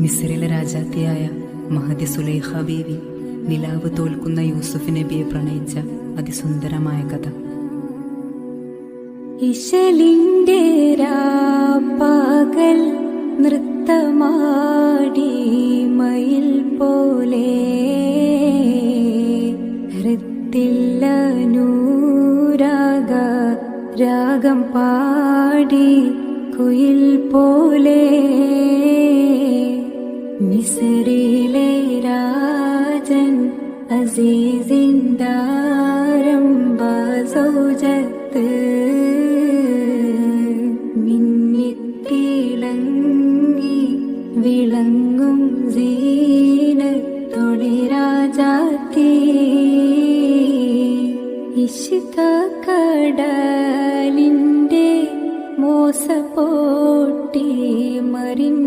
മിസ്രിലെ രാജാത്തിയായ മഹദി സുലൈഖ ബീവി നിലാവ് തോൽക്കുന്ന യൂസുഫ് നബിയെ പ്രണയിച്ച അതിസുന്ദരമായ കഥ. ഇശലിൻ്റെ പകൽ നൃത്തമാടി മയിൽ പോലെ ഹൃത്തില്ല നൂരാഗ രാഗം പാടി കുയിൽ പോലെ മിസ്രിലെ രാജൻ അസീസിന്ദാരംബ സൗജത്ത് മിന്നിത്തിളങ്ങി വിളങ്ങും സീനത്തൊളി രാജാത്തി ഇഷ്ക കടലിൻ്റെ മോസപ്പോട്ടി മറിൻ